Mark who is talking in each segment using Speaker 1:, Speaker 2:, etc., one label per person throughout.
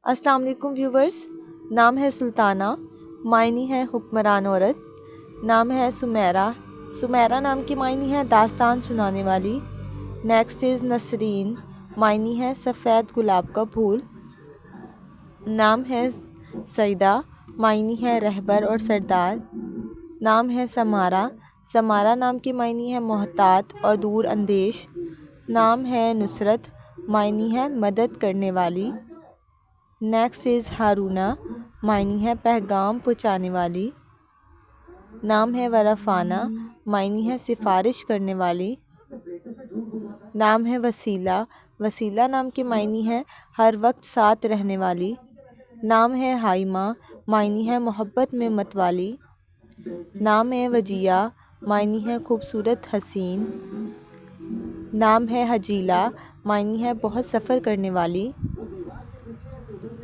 Speaker 1: अस्सलाम वालेकुम व्यूवर्स। नाम है सुल्ताना, मायनी है हुक्मरान औरत। नाम है सुमेरा, सुमेरा नाम की मायनी है दास्तान सुनाने वाली। नेक्स्ट इज़ नसरीन, मायनी है सफ़ेद गुलाब का फूल। नाम है सईदा, मायनी है रहबर और सरदार। नाम है समारा, समारा नाम की मायनी है मोहतात और दूर अंदेश। नाम है नुसरत, मायनी है मदद करने वाली। नेक्स्ट इज़ हारूना, मायनी है पैगाम पहुँचाने वाली। नाम है वरफ़ाना, मायनी है सिफारिश करने वाली। नाम है वसीला, वसीला नाम की मायनी है हर वक्त साथ रहने वाली। नाम है हाइमा, मायनी है मोहब्बत में मतवाली। नाम है वजिया, मायनी है खूबसूरत हसीन। नाम है हजीला, मायनी है बहुत सफ़र करने वाली।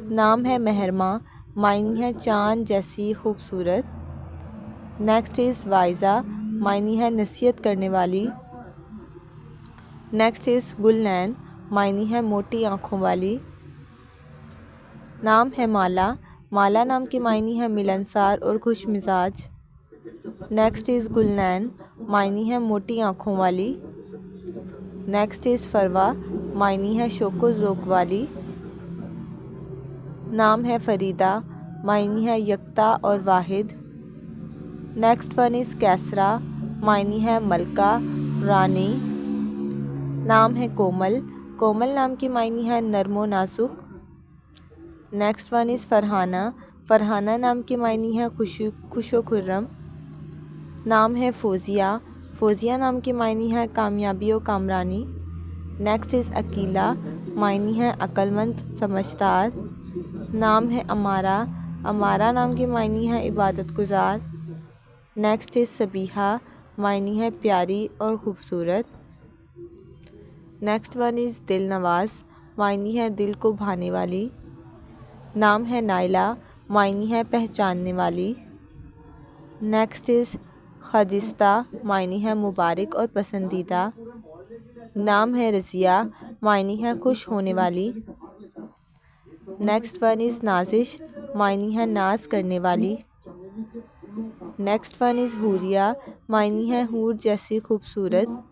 Speaker 1: नाम है महरमा, मायनी है चाँद जैसी खूबसूरत। नेक्स्ट इज़ वाइज़ा, मायनी है नसीहत करने वाली। नेक्स्ट इज़ गुलनैन, मायनी है मोटी आँखों वाली। नाम है माला, माला नाम की मायनी है मिलनसार और खुश मिजाज। नेक्स्ट इज़ गुलनैन, मायनी है मोटी आँखों वाली। नेक्स्ट इज़ फरवा, मायनी है शौक़ ज़ौक़ वाली। नाम है फ़रीदा, मायनी है यकता और वाहिद। नेक्स्ट वन इज़ कैसरा, मायनी है मलका रानी। नाम है कोमल, कोमल नाम की मायनी है नरमो नाजुक। Next one is Farhana, Farhana नाम की मायनी है खुशो खुर्रम। नाम है फ़ोज़िया, फ़ोज़िया नाम की मायनी है कामयाबी और कामरानी। नेक्स्ट इज़ अकीला, मायनी है अक्लमंद समझदार। नाम है अमारा, अमारा नाम की मायनी है इबादत गुज़ार। नेक्स्ट इज़ सबीहा, मायनी है प्यारी और ख़ूबसूरत। नेक्स्ट वन इज़ दिल नवाज़, मायनी है दिल को भाने वाली। नाम है नाइला, मायनी है पहचानने वाली। नेक्स्ट इज़ खजिस्ता, मायनी है मुबारक और पसंदीदा। नाम है रज़िया, मायनी है खुश होने वाली। Next one is Nazish, Mayani है नाज करने वाली। नेक्स्ट वन इज़ हूरिया, मायनी है हूर जैसी खूबसूरत।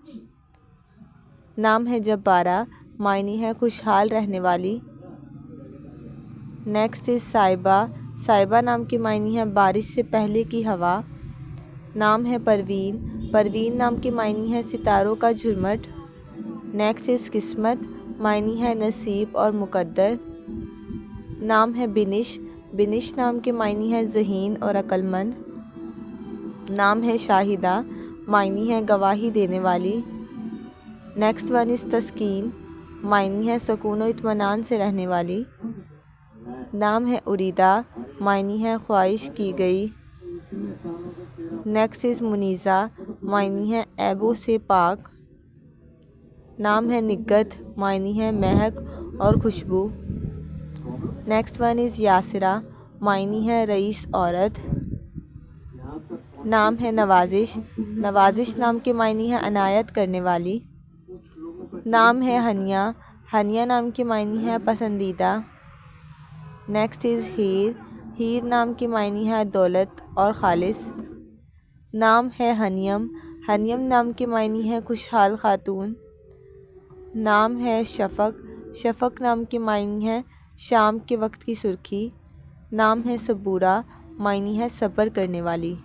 Speaker 1: नाम है जब्बारा, मायनी है खुशहाल रहने वाली। नेक्स्ट इज़ साइबा, साइबा नाम की मायनी है बारिश से पहले की हवा। नाम है परवीन, परवीन नाम की मायनी है सितारों का झुरमट। नेक्स्ट इज़ किस्मत, मायनी है नसीब और मुकद्दर। नाम है बिनिश, बिनिश नाम की मायनी है ज़हीन और अक्लमंद। नाम है शाहिदा, मायनी है गवाही देने वाली। नेक्स्ट वन इज़ तस्कीन, मायनी है सुकून और इत्मीनान से रहने वाली। नाम है उरीदा, मायनी है ख्वाहिश की गई। नेक्स्ट इज़ मुनीज़ा, मायनी है ऐबों से पाक। नाम है निगत, मायनी है महक और खुशबू। नेक्स्ट वन इज़ यासिरा, मायनी है रईस औरत। नाम है नवाजिश, नवाजिश नाम की मायनी है अनायत करने वाली। नाम है हनिया, हनिया नाम की मायनी है पसंदीदा। नेक्स्ट इज़ हीर, हीर नाम की मायनी है दौलत और खालिस। नाम है हनियम, हनियम नाम की मायनी है खुशहाल खातून। नाम है शफ़क़, शफ़क़ नाम की मायनी है शाम के वक्त की सुर्खी। नाम है सबूरा, मायनी है सब्र करने वाली।